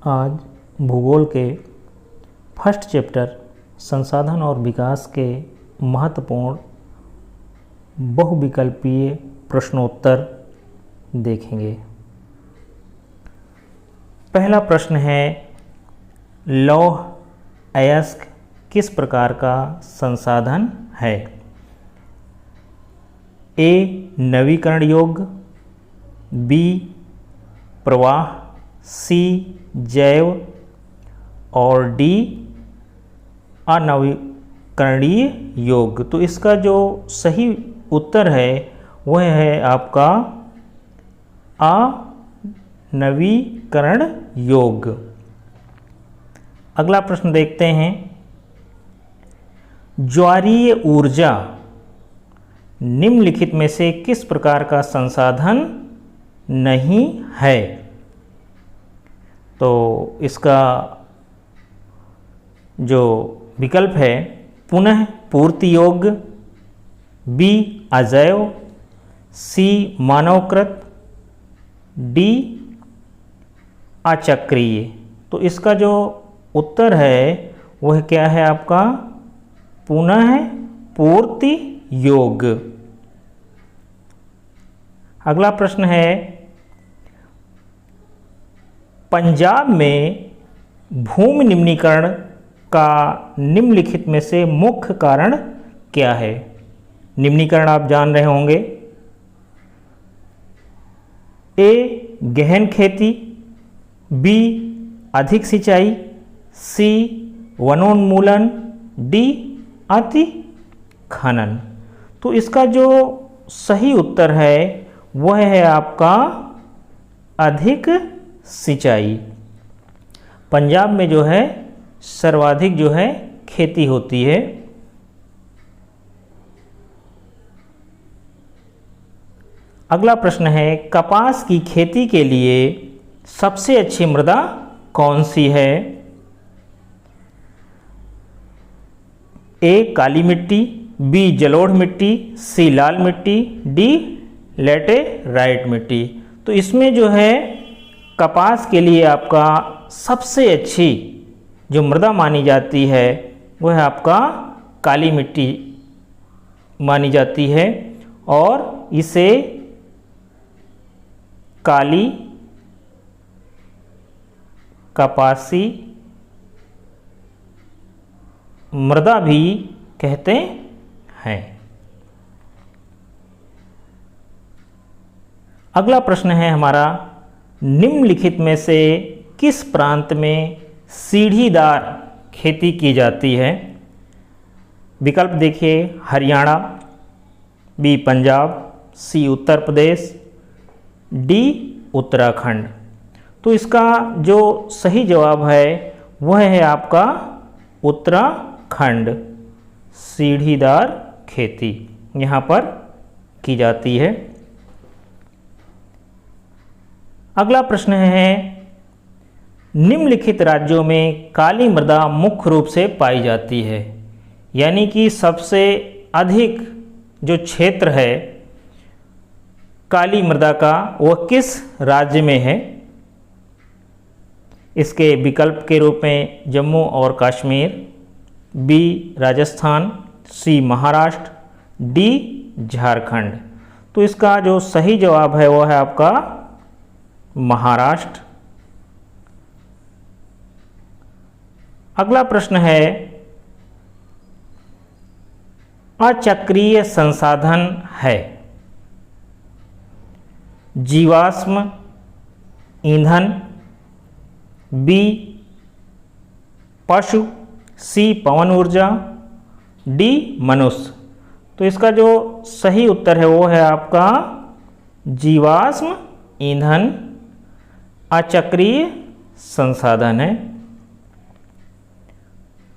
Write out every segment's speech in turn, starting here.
आज भूगोल के फर्स्ट चैप्टर संसाधन और विकास के महत्वपूर्ण बहुविकल्पीय प्रश्नोत्तर देखेंगे। पहला प्रश्न है, लौह अयस्क किस प्रकार का संसाधन है? ए नवीकरण योग्य, बी प्रवाह, सी जैव और डी अनवीकरणीय योग्य। तो इसका जो सही उत्तर है वह है आपका अनवीकरण योग्य। अगला प्रश्न देखते हैं, ज्वारीय ऊर्जा निम्नलिखित में से किस प्रकार का संसाधन नहीं है? तो इसका जो विकल्प है, पुनः पूर्ति योग्य, बी अजैव, सी मानवकृत, डी अचक्रीय। तो इसका जो उत्तर है वह क्या है आपका? पुनः पूर्ति योग्य। अगला प्रश्न है, पंजाब में भूमि निम्नीकरण का निम्नलिखित में से मुख्य कारण क्या है? निम्नीकरण आप जान रहे होंगे। ए गहन खेती, बी अधिक सिंचाई, सी वनोन्मूलन, डी अति खनन। तो इसका जो सही उत्तर है वह है आपका अधिक सिंचाई। पंजाब में जो है सर्वाधिक जो है खेती होती है। अगला प्रश्न है, कपास की खेती के लिए सबसे अच्छी मृदा कौन सी है? ए काली मिट्टी, बी जलोढ़ मिट्टी, सी लाल मिट्टी, डी लैटेराइट मिट्टी। तो इसमें जो है कपास के लिए आपका सबसे अच्छी जो मृदा मानी जाती है वह है आपका काली मिट्टी मानी जाती है और इसे काली कपासी मृदा भी कहते हैं। अगला प्रश्न है हमारा, निम्नलिखित में से किस प्रांत में सीढ़ीदार खेती की जाती है? विकल्प देखिए, हरियाणा, बी पंजाब, सी उत्तर प्रदेश, डी उत्तराखंड। तो इसका जो सही जवाब है वह है आपका उत्तराखंड। सीढ़ीदार खेती यहाँ पर की जाती है। अगला प्रश्न है, निम्नलिखित राज्यों में काली मृदा मुख्य रूप से पाई जाती है, यानी कि सबसे अधिक जो क्षेत्र है काली मृदा का वह किस राज्य में है? इसके विकल्प के रूप में जम्मू और कश्मीर, बी राजस्थान, सी महाराष्ट्र, डी झारखंड। तो इसका जो सही जवाब है वह है आपका महाराष्ट्र। अगला प्रश्न है, अचक्रीय संसाधन है जीवाश्म ईंधन, बी पशु, सी पवन ऊर्जा, डी मनुष्य। तो इसका जो सही उत्तर है वो है आपका जीवाश्म ईंधन अचक्रीय संसाधन है।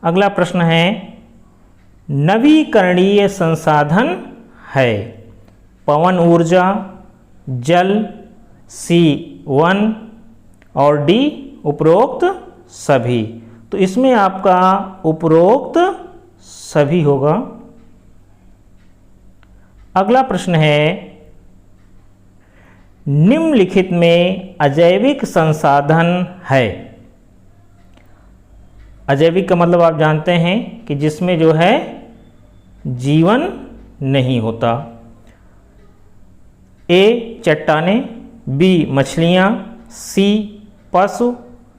अगला प्रश्न है, नवीकरणीय संसाधन है पवन ऊर्जा, जल, सी वन और डी उपरोक्त सभी। तो इसमें आपका उपरोक्त सभी होगा। अगला प्रश्न है, निम्नलिखित में अजैविक संसाधन है अजैविक का मतलब आप जानते हैं कि जिसमें जो है जीवन नहीं होता। ए चट्टाने, बी मछलियाँ, सी पशु,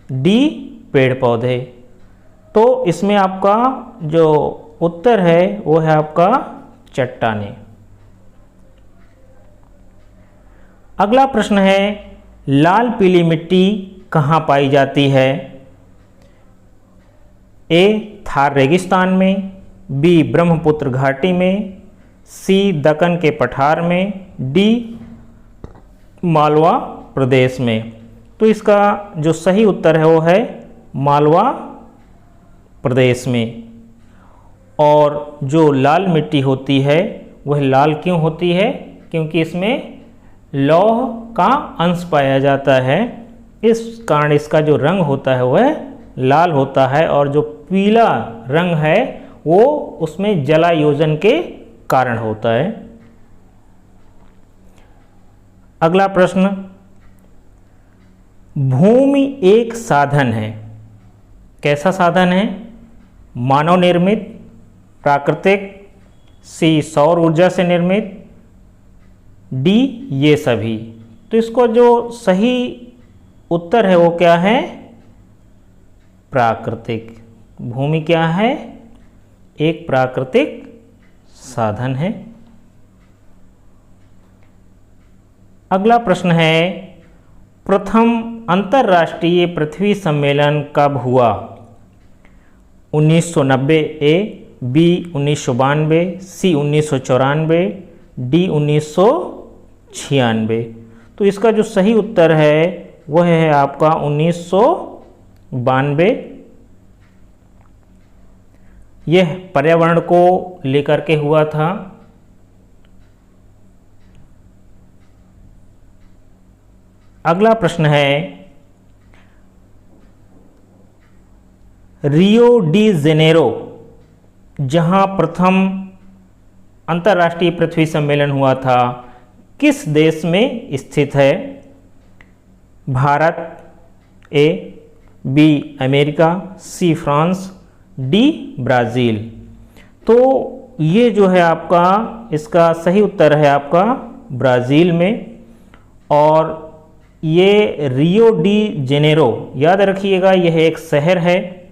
डी पेड़ पौधे। तो इसमें आपका जो उत्तर है वो है आपका चट्टाने। अगला प्रश्न है, लाल पीली मिट्टी कहाँ पाई जाती है? ए थार रेगिस्तान में, बी ब्रह्मपुत्र घाटी में, सी दक्कन के पठार में, डी मालवा प्रदेश में। तो इसका जो सही उत्तर है वो है मालवा प्रदेश में। और जो लाल मिट्टी होती है वह लाल क्यों होती है? क्योंकि इसमें लौह का अंश पाया जाता है, इस कारण इसका जो रंग होता है वह लाल होता है। और जो पीला रंग है वो उसमें जलायोजन के कारण होता है। अगला प्रश्न, भूमि एक साधन है, कैसा साधन है? मानव निर्मित, प्राकृतिक, सी सौर ऊर्जा से निर्मित, डी ये सभी। तो इसको जो सही उत्तर है वो क्या है? प्राकृतिक। भूमि क्या है? एक प्राकृतिक साधन है। अगला प्रश्न है, प्रथम अंतर्राष्ट्रीय पृथ्वी सम्मेलन कब हुआ? 1990 ए, बी 1992, सी 1994, डी 1996। तो इसका जो सही उत्तर है वह है आपका 1992। यह पर्यावरण को लेकर के हुआ था। अगला प्रश्न है, रियो डी जेनेरो जहां प्रथम अंतर्राष्ट्रीय पृथ्वी सम्मेलन हुआ था किस देश में स्थित है? Bharat, A, B America, C France, D Brazil. तो ये जो है आपका इसका सही उत्तर है आपका ब्राज़ील में। और ये रियो डी जेनेरो याद रखिएगा, यह एक शहर है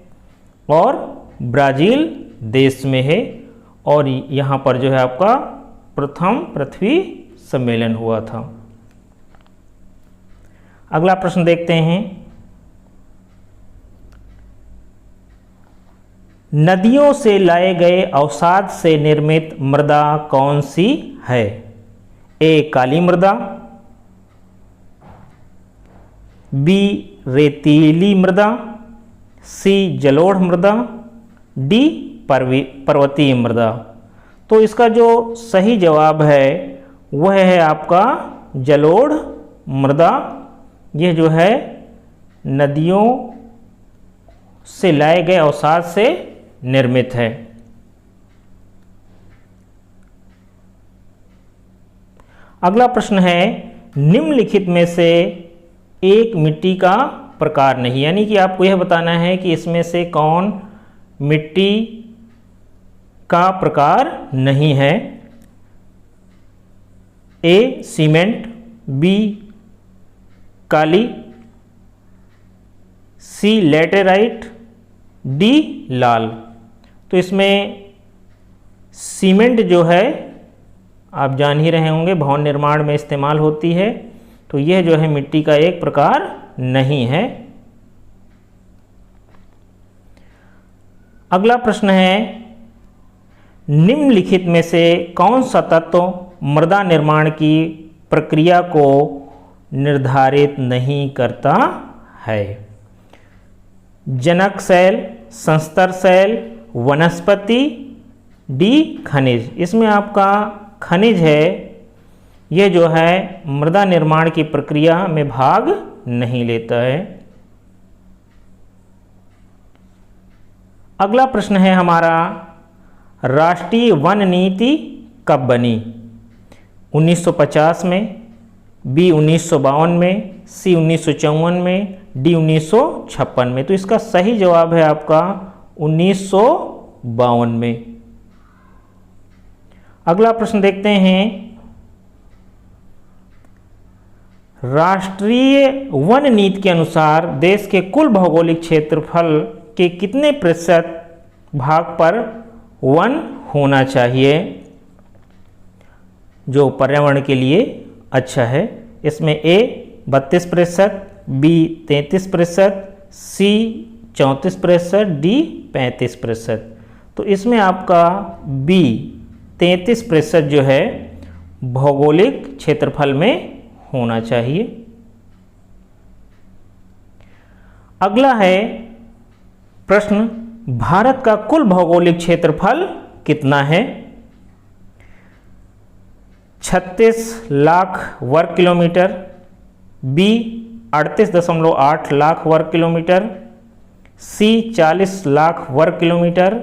और ब्राज़ील देश में है। और यहाँ पर जो है आपका प्रथम पृथ्वी सम्मेलन हुआ था। अगला प्रश्न देखते हैं, नदियों से लाए गए अवसाद से निर्मित मृदा कौन सी है? ए काली मृदा, बी रेतीली मृदा, सी जलोढ़ मृदा, डी पर्वतीय मृदा। तो इसका जो सही जवाब है वह है आपका जलोढ़ मृदा। यह जो है नदियों से लाए गए अवसाद से निर्मित है। अगला प्रश्न है, निम्नलिखित में से एक मिट्टी का प्रकार नहीं, यानी कि आपको यह बताना है कि इसमें से कौन मिट्टी का प्रकार नहीं है। ए सीमेंट, बी काली, सी लैटेराइट, डी लाल। तो इसमें सीमेंट जो है आप जान ही रहे होंगे भवन निर्माण में इस्तेमाल होती है। तो यह जो है मिट्टी का एक प्रकार नहीं है। अगला प्रश्न है, निम्नलिखित में से कौन सा तत्व मृदा निर्माण की प्रक्रिया को निर्धारित नहीं करता है? जनक सेल, संस्तर सेल, वनस्पति, डी खनिज। इसमें आपका खनिज है, यह जो है मृदा निर्माण की प्रक्रिया में भाग नहीं लेता है। अगला प्रश्न है हमारा, राष्ट्रीय वन नीति कब बनी? 1950 में, बी 1952 में, सी 1954 में, डी 1956 में। तो इसका सही जवाब है आपका 1952 में। अगला प्रश्न देखते हैं, राष्ट्रीय वन नीति के अनुसार देश के कुल भौगोलिक क्षेत्रफल के कितने प्रतिशत भाग पर वन होना चाहिए जो पर्यावरण के लिए अच्छा है? इसमें ए 32%, बी 33%, सी 34%, डी 35%। तो इसमें आपका बी 33% जो है भौगोलिक क्षेत्रफल में होना चाहिए। अगला है प्रश्न, भारत का कुल भौगोलिक क्षेत्रफल कितना है? 36 लाख वर्ग किलोमीटर, बी 38.8 लाख वर्ग किलोमीटर, सी 40 लाख वर्ग किलोमीटर,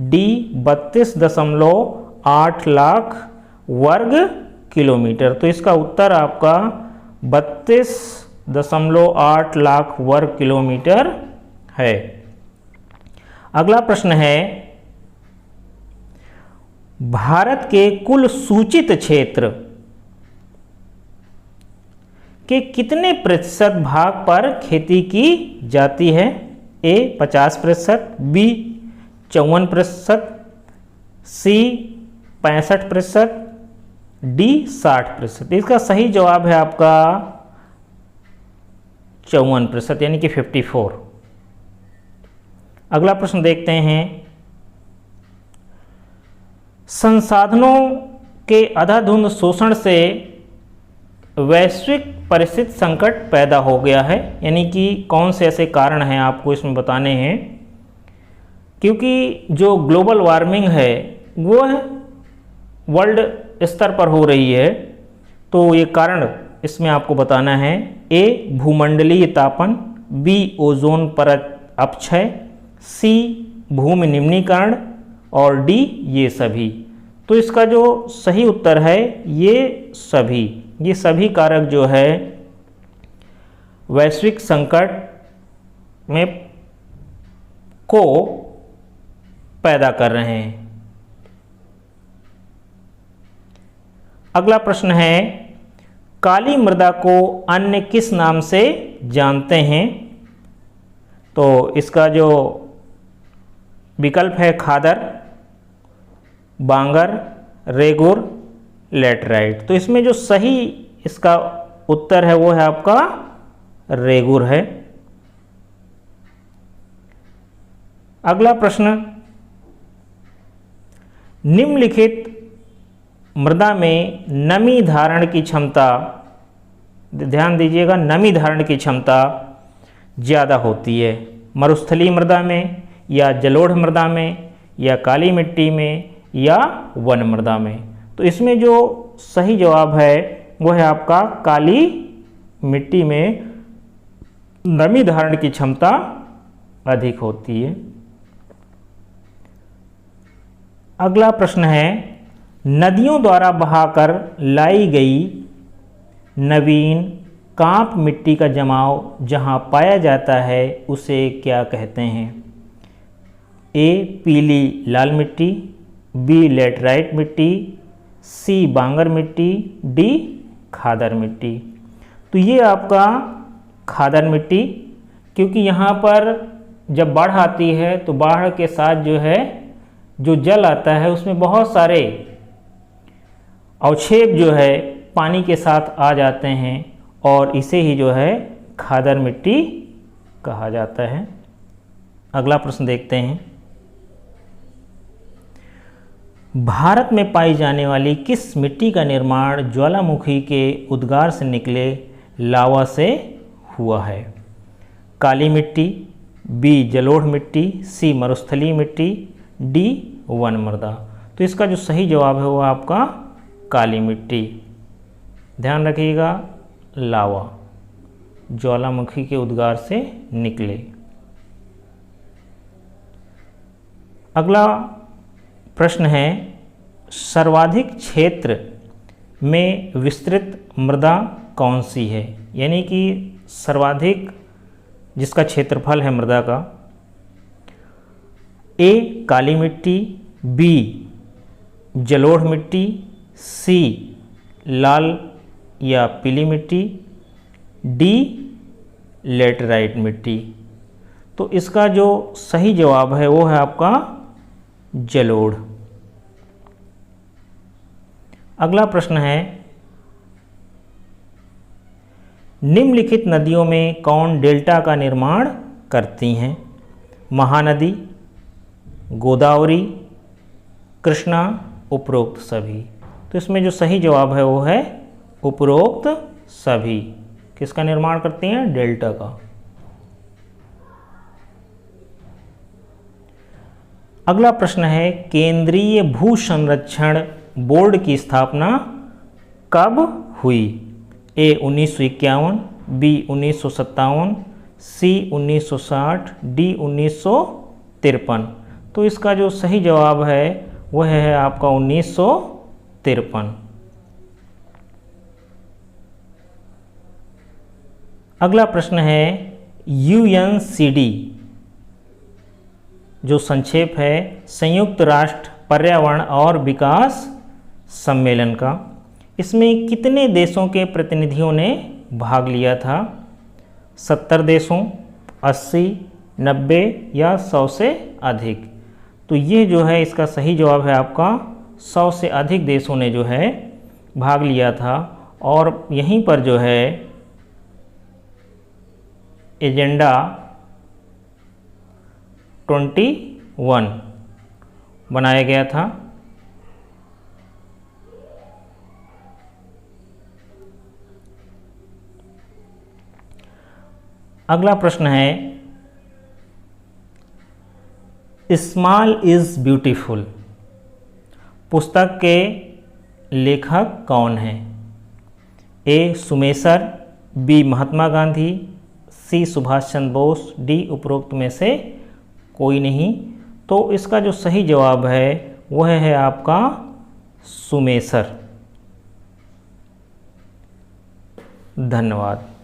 डी 32.8 लाख वर्ग किलोमीटर। तो इसका उत्तर आपका 32.8 लाख वर्ग किलोमीटर है। अगला प्रश्न है, भारत के कुल सूचित क्षेत्र के कितने प्रतिशत भाग पर खेती की जाती है? ए 50%, बी 54%, सी 65%, डी 60%। इसका सही जवाब है आपका 54% यानी कि 54। अगला प्रश्न देखते हैं, संसाधनों के अंधाधुंध शोषण से वैश्विक परिस्थिति संकट पैदा हो गया है, यानी कि कौन से ऐसे कारण हैं आपको इसमें बताने हैं। क्योंकि जो ग्लोबल वार्मिंग है वो वर्ल्ड स्तर पर हो रही है, तो ये कारण इसमें आपको बताना है। ए भूमंडलीय तापन, बी ओजोन परत अपक्षय, सी भूमि निम्नीकरण और डी ये सभी। तो इसका जो सही उत्तर है ये सभी कारक जो है वैश्विक संकट में को पैदा कर रहे हैं। अगला प्रश्न है, काली मृदा को अन्य किस नाम से जानते हैं? तो इसका जो विकल्प है खादर, बांगर, रेगुर, लेटराइट। तो इसमें जो सही इसका उत्तर है वो है आपका रेगुर है। अगला प्रश्न, निम्नलिखित मृदा में नमी धारण की क्षमता, ध्यान दीजिएगा, नमी धारण की क्षमता ज़्यादा होती है? मरुस्थलीय मृदा में, या जलोढ़ मृदा में, या काली मिट्टी में, या वन मृदा में? तो इसमें जो सही जवाब है वो है आपका काली मिट्टी में नमी धारण की क्षमता अधिक होती है। अगला प्रश्न है, नदियों द्वारा बहाकर लाई गई नवीन कांप मिट्टी का जमाव जहां पाया जाता है उसे क्या कहते हैं? ए पीली लाल मिट्टी, बी लेटराइट मिट्टी, सी बांगर मिट्टी, डी खादर मिट्टी। तो ये आपका खादर मिट्टी, क्योंकि यहाँ पर जब बाढ़ आती है तो बाढ़ के साथ जो है जो जल आता है उसमें बहुत सारे अवक्षेप जो है पानी के साथ आ जाते हैं और इसे ही जो है खादर मिट्टी कहा जाता है। अगला प्रश्न देखते हैं, भारत में पाई जाने वाली किस मिट्टी का निर्माण ज्वालामुखी के उद्गार से निकले लावा से हुआ है? काली मिट्टी, बी जलोढ़ मिट्टी, सी मरुस्थलीय मिट्टी, डी वन मृदा। तो इसका जो सही जवाब है वो आपका काली मिट्टी। ध्यान रखिएगा, लावा ज्वालामुखी के उद्गार से निकले। अगला प्रश्न है, सर्वाधिक क्षेत्र में विस्तृत मृदा कौन सी है? यानी कि सर्वाधिक जिसका क्षेत्रफल है मृदा का। ए काली मिट्टी, बी जलोढ़ मिट्टी, सी लाल या पीली मिट्टी, डी लेटराइट मिट्टी। तो इसका जो सही जवाब है वो है आपका जलोढ़। अगला प्रश्न है, निम्नलिखित नदियों में कौन डेल्टा का निर्माण करती हैं? महानदी, गोदावरी, कृष्णा, उपरोक्त सभी। तो इसमें जो सही जवाब है वो है उपरोक्त सभी। किसका निर्माण करती हैं? डेल्टा का। अगला प्रश्न है, केंद्रीय भू संरक्षण बोर्ड की स्थापना कब हुई? ए 1951, बी 1957, सी 1960, डी 1953। तो इसका जो सही जवाब है वह है आपका 1953। अगला प्रश्न है, UNCD जो संक्षेप है संयुक्त राष्ट्र पर्यावरण और विकास सम्मेलन का, इसमें कितने देशों के प्रतिनिधियों ने भाग लिया था? 70 देशों, 80, 90 या 100 से अधिक? तो ये जो है इसका सही जवाब है आपका 100 से अधिक देशों ने जो है भाग लिया था। और यहीं पर जो है एजेंडा 21 बनाया गया था। अगला प्रश्न है, स्मॉल इज ब्यूटीफुल पुस्तक के लेखक कौन हैं? ए सुमेसर, बी महात्मा गांधी, सी सुभाष चंद्र बोस, डी उपरोक्त में से कोई नहीं। तो इसका जो सही जवाब है वह है आपका सुमेसर। धन्यवाद।